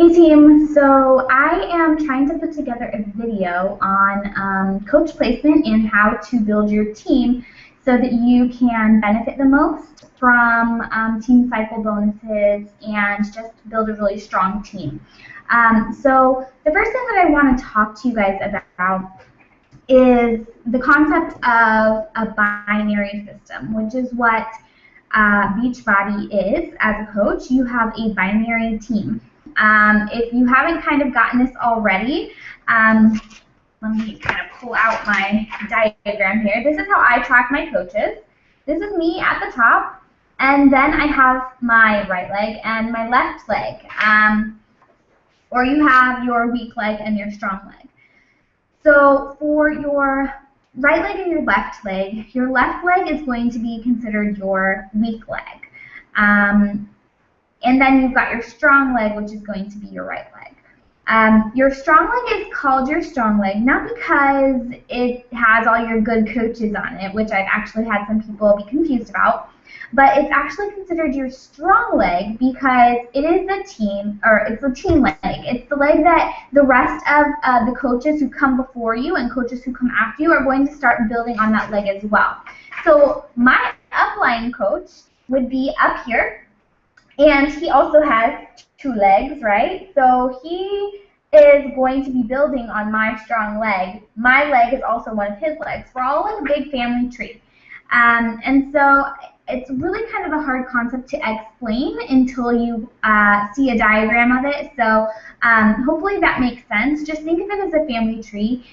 Hey team, so I am trying to put together a video on coach placement and how to build your team so that you can benefit the most from team cycle bonuses and just build a really strong team. So the first thing that I want to talk to you guys about is the concept of a binary system, which is what Beachbody is as a coach. You have a binary team. If you haven't kind of gotten this already, let me kind of pull out my diagram here. This is how I track my coaches. This is me at the top, and then I have my right leg and my left leg. Or you have your weak leg and your strong leg. So for your right leg and your left leg is going to be considered your weak leg. And then you've got your strong leg, which is going to be your right leg. Your strong leg is called your strong leg, not because it has all your good coaches on it, which I've actually had some people be confused about, but it's actually considered your strong leg because it is the team, or it's the team leg. It's the leg that the rest of the coaches who come before you and coaches who come after you are going to start building on that leg as well. So my upline coach would be up here, and he also has two legs, right? So he is going to be building on my strong leg. My leg is also one of his legs. We're all in a big family tree. And so it's really kind of a hard concept to explain until you see a diagram of it. So hopefully that makes sense. Just think of it as a family tree.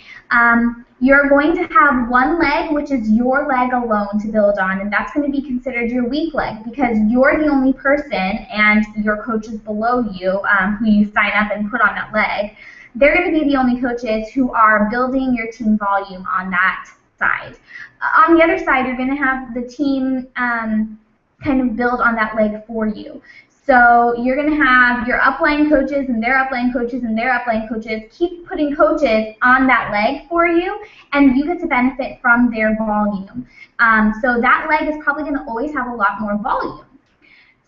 You're going to have one leg, which is your leg alone to build on, and that's going to be considered your weak leg because you're the only person, and your coaches below you who you sign up and put on that leg, they're going to be the only coaches who are building your team volume on that side. On the other side, you're going to have the team kind of build on that leg for you. So you're going to have your upline coaches and their upline coaches and their upline coaches keep putting coaches on that leg for you, and you get to benefit from their volume. So that leg is probably going to always have a lot more volume.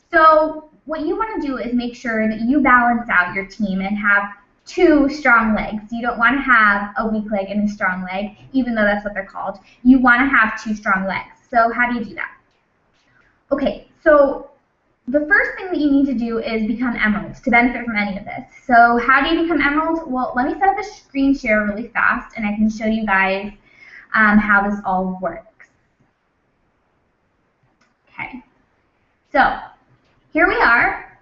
So what you want to do is make sure that you balance out your team and have two strong legs. You don't want to have a weak leg and a strong leg, even though that's what they're called. You want to have two strong legs. So how do you do that? Okay, so the first thing that you need to do is become emeralds to benefit from any of this. So how do you become emerald? Well, let me set up a screen share really fast, and I can show you guys how this all works. Okay, so here we are.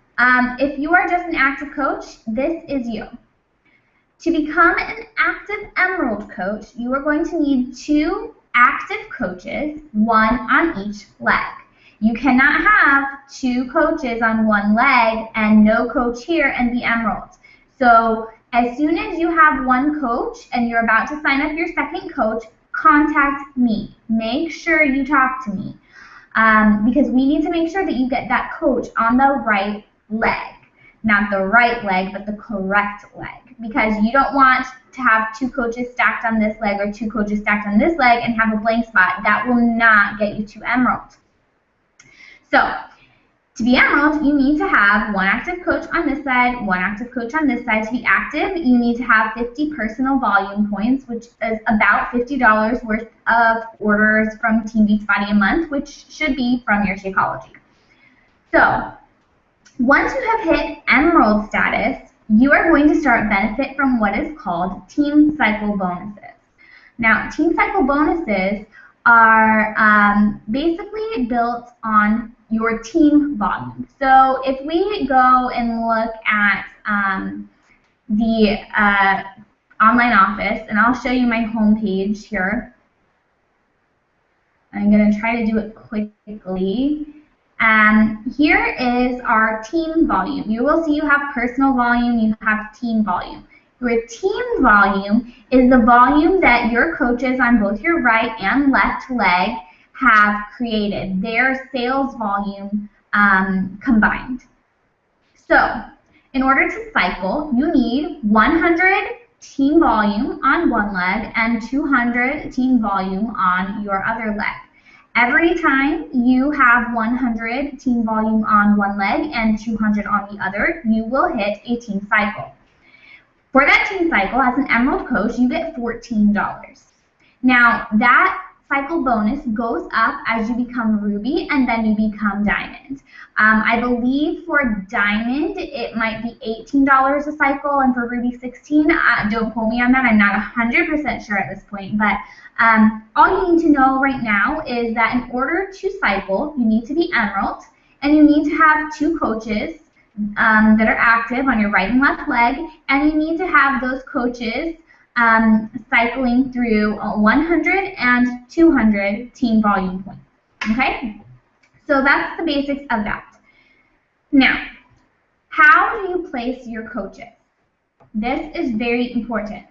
If you are just an active coach, this is you. To become an active emerald coach, you are going to need two active coaches, one on each leg. You cannot have two coaches on one leg and no coach here and be emerald. So as soon as you have one coach and you're about to sign up your second coach, contact me. Make sure you talk to me because we need to make sure that you get that coach on the right leg. Not the right leg, but the correct leg, because you don't want to have two coaches stacked on this leg or two coaches stacked on this leg and have a blank spot. That will not get you to emerald. So to be emerald, you need to have one active coach on this side, one active coach on this side. To be active, you need to have 50 personal volume points, which is about $50 worth of orders from Team Beachbody a month, which should be from your Shakeology. So once you have hit emerald status, you are going to start benefit from what is called team cycle bonuses. Now, team cycle bonuses are basically built on your team volume. So if we go and look at the online office, and I'll show you my home page here. I'm going to try to do it quickly. Here is our team volume. You will see you have personal volume, you have team volume. Your team volume is the volume that your coaches on both your right and left leg have created, their sales volume combined. So in order to cycle, you need 100 team volume on one leg and 200 team volume on your other leg. Every time you have 100 team volume on one leg and 200 on the other, you will hit a team cycle. For that team cycle, as an Emerald coach, you get $14. Now, that cycle bonus goes up as you become Ruby and then you become Diamond. I believe for Diamond, it might be $18 a cycle, and for Ruby, 16. Don't quote me on that. I'm not 100% sure at this point, but all you need to know right now is that in order to cycle, you need to be Emerald, and you need to have 2 coaches that are active on your right and left leg, and you need to have those coaches cycling through 100 and 200 team volume points. Okay? So that's the basics of that. Now, how do you place your coaches? This is very important.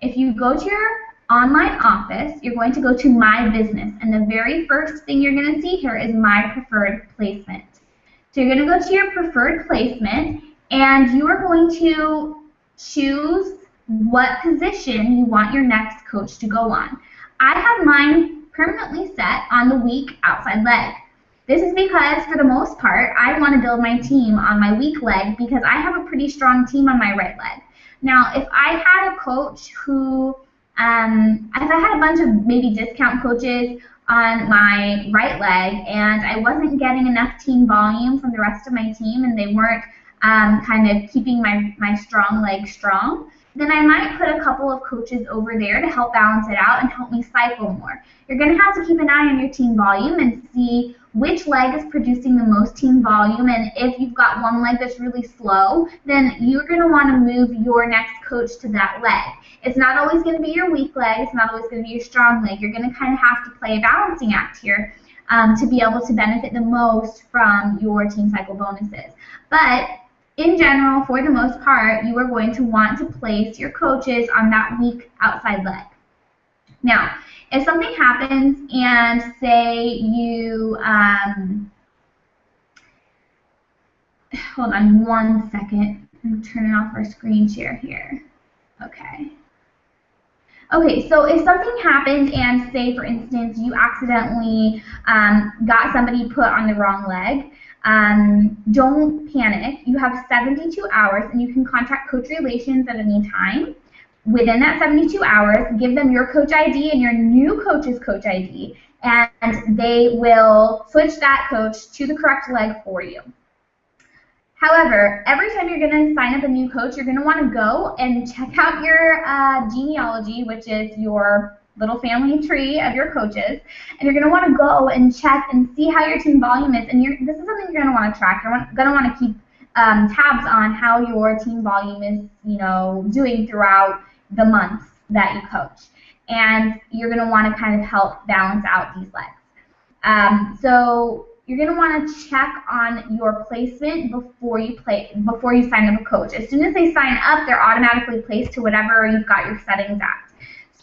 If you go to your online office, you're going to go to My Business, and the very first thing you're going to see here is My Preferred Placement. So you're going to go to your preferred placement, and you are going to choose what position you want your next coach to go on. I have mine permanently set on the weak outside leg. This is because, for the most part, I want to build my team on my weak leg because I have a pretty strong team on my right leg. Now, if I had a coach who, if I had a bunch of maybe discount coaches on my right leg and I wasn't getting enough team volume from the rest of my team and they weren't kind of keeping my strong leg strong, then I might put a couple of coaches over there to help balance it out and help me cycle more. You're going to have to keep an eye on your team volume and see which leg is producing the most team volume, and if you've got one leg that's really slow, then you're going to want to move your next coach to that leg. It's not always going to be your weak leg, it's not always going to be your strong leg. You're going to kind of have to play a balancing act here to be able to benefit the most from your team cycle bonuses. But in general, for the most part, you are going to want to place your coaches on that weak outside leg. Now, if something happens and say you, hold on one second, I'm turning off our screen share here. Okay. Okay, so if something happened and say, for instance, you accidentally got somebody put on the wrong leg, don't panic. You have 72 hours and you can contact Coach Relations at any time. Within that 72 hours, give them your coach ID and your new coach's coach ID, and they will switch that coach to the correct leg for you. However, every time you're going to sign up a new coach, you're going to want to go and check out your genealogy, which is your little family tree of your coaches, and you're going to want to go and check and see how your team volume is. And this is something you're going to want to track. You're going to want to keep tabs on how your team volume is, doing throughout the months that you coach. And you're going to want to kind of help balance out these legs. So you're going to want to check on your placement before you sign up a coach. As soon as they sign up, they're automatically placed to whatever you've got your settings at.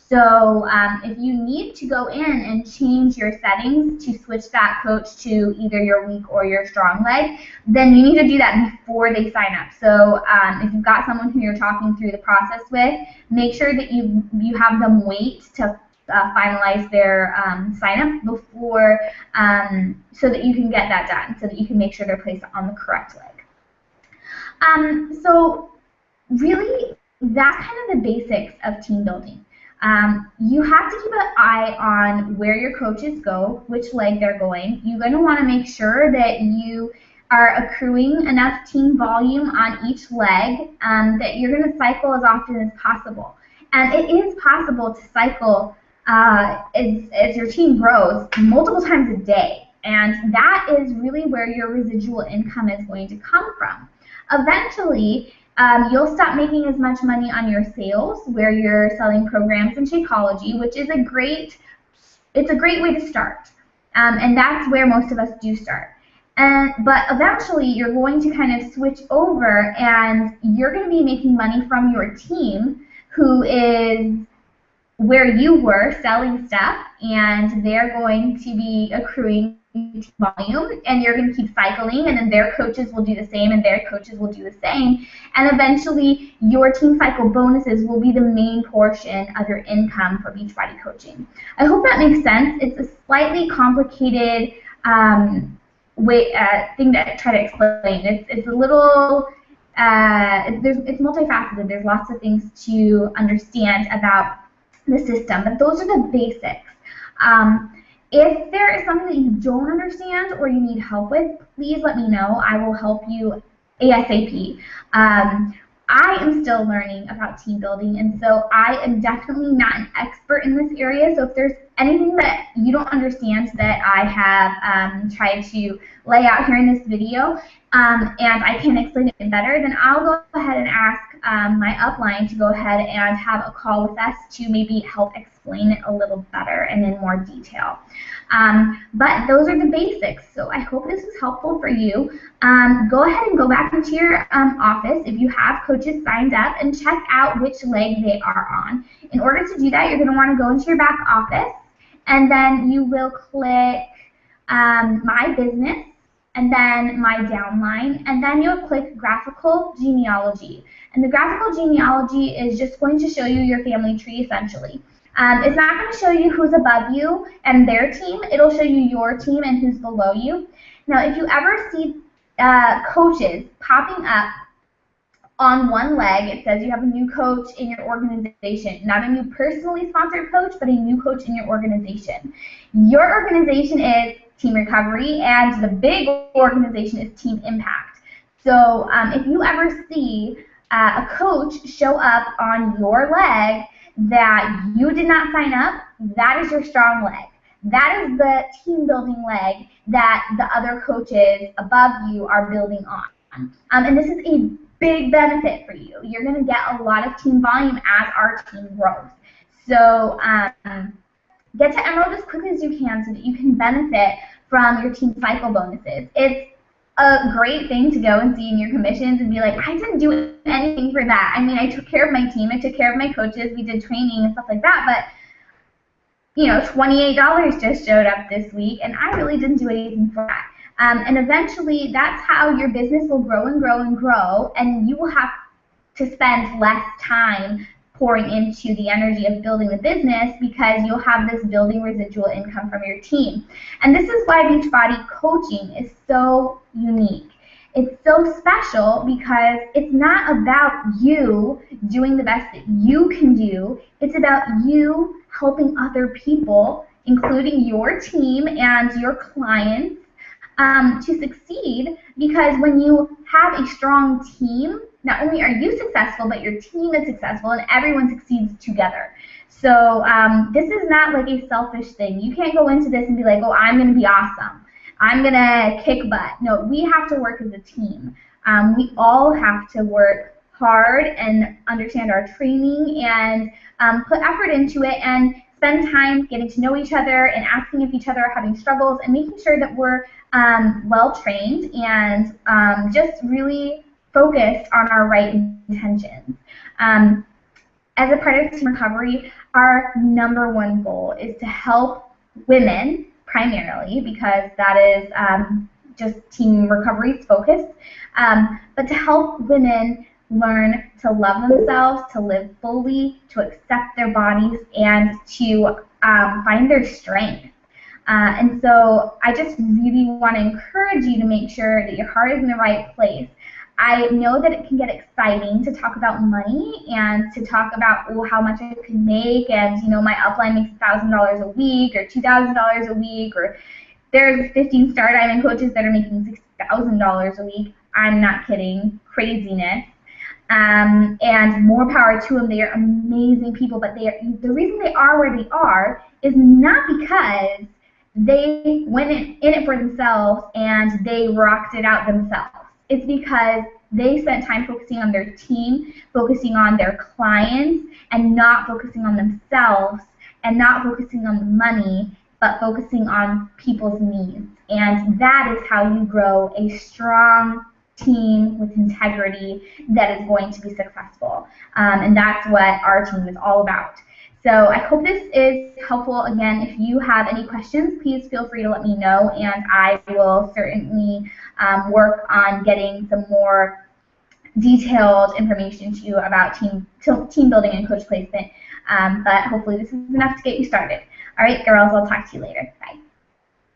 So if you need to go in and change your settings to switch that coach to either your weak or your strong leg, then you need to do that before they sign up. So if you've got someone who you're talking through the process with, make sure that you have them wait to finalize their sign up before, so that you can get that done, so that you can make sure they're placed on the correct leg. So really, that's kind of the basics of team building. You have to keep an eye on where your coaches go, which leg they're going. You're going to want to make sure that you are accruing enough team volume on each leg, that you're going to cycle as often as possible. And it is possible to cycle as your team grows multiple times a day. And that is really where your residual income is going to come from. Eventually, you'll stop making as much money on your sales, where you're selling programs in Shakeology, which is a great way to start. And that's where most of us do start. But eventually, you're going to kind of switch over, and you're going to be making money from your team, who is where you were selling stuff, and they're going to be accruing volume, and you're going to keep cycling, and then their coaches will do the same, and their coaches will do the same, and eventually your team cycle bonuses will be the main portion of your income for Beachbody coaching. I hope that makes sense. It's a slightly complicated thing to try to explain. It's a little it's multifaceted. There's lots of things to understand about the system, but those are the basics. If there is something that you don't understand or you need help with, please let me know. I will help you ASAP. I am still learning about team building, and so I am definitely not an expert in this area. So if there's anything that you don't understand that I have tried to lay out here in this video, and I can explain it better, then I'll go ahead and ask my upline to go ahead and have a call with us to maybe help explain it a little better and in more detail. But those are the basics, so I hope this was helpful for you. Go ahead and go back into your office if you have coaches signed up and check out which leg they are on. In order to do that, you're going to want to go into your back office, and then you will click My Business, and then My Downline, and then you'll click Graphical Genealogy. And the graphical genealogy is just going to show you your family tree, essentially. It's not going to show you who's above you and their team. It'll show you your team and who's below you. Now, if you ever see coaches popping up on one leg, it says you have a new coach in your organization. Not a new personally sponsored coach, but a new coach in your organization. Your organization is Team Recovery, and the big organization is Team Impact. So if you ever see a coach show up on your leg that you did not sign up, that is your strong leg. That is the team building leg that the other coaches above you are building on. And this is a big benefit for you. You're going to get a lot of team volume as our team grows. So get to Emerald as quickly as you can so that you can benefit from your team cycle bonuses. It's a great thing to go and see in your commissions and be like, I didn't do anything for that. I mean, I took care of my team, I took care of my coaches, we did training and stuff like that, but you know, $28 just showed up this week, and I really didn't do anything for that. And eventually, that's how your business will grow and grow and grow, and you will have to spend less time pouring into the energy of building the business because you'll have this building residual income from your team. And this is why Beachbody coaching is so unique. It's so special because it's not about you doing the best that you can do. It's about you helping other people, including your team and your clients, to succeed, because when you have a strong team, not only are you successful, but your team is successful and everyone succeeds together. So this is not like a selfish thing. You can't go into this and be like, oh, I'm going to be awesome. I'm going to kick butt. No, we have to work as a team. We all have to work hard and understand our training and put effort into it and spend time getting to know each other and asking if each other are having struggles and making sure that we're well-trained and just really focused on our right intentions. As a part of Team Recovery, our #1 goal is to help women primarily, because that is just Team Recovery's focus, but to help women learn to love themselves, to live fully, to accept their bodies, and to find their strength. And so I just really want to encourage you to make sure that your heart is in the right place. I know that it can get exciting to talk about money and to talk about how much I can make, and my upline makes $1,000 a week or $2,000 a week, or there's 15 Star Diamond coaches that are making $6,000 a week. I'm not kidding. Craziness. And more power to them. They are amazing people, but the reason they are where they are is not because they went in it for themselves and they rocked it out themselves. It's because they spent time focusing on their team, focusing on their clients, and not focusing on themselves, and not focusing on the money, but focusing on people's needs. And that is how you grow a strong team with integrity that is going to be successful. And that's what our team is all about. So I hope this is helpful. Again, if you have any questions, please feel free to let me know, and I will certainly work on getting some more detailed information to you about team building and coach placement. But hopefully this is enough to get you started. All right, girls, I'll talk to you later. Bye.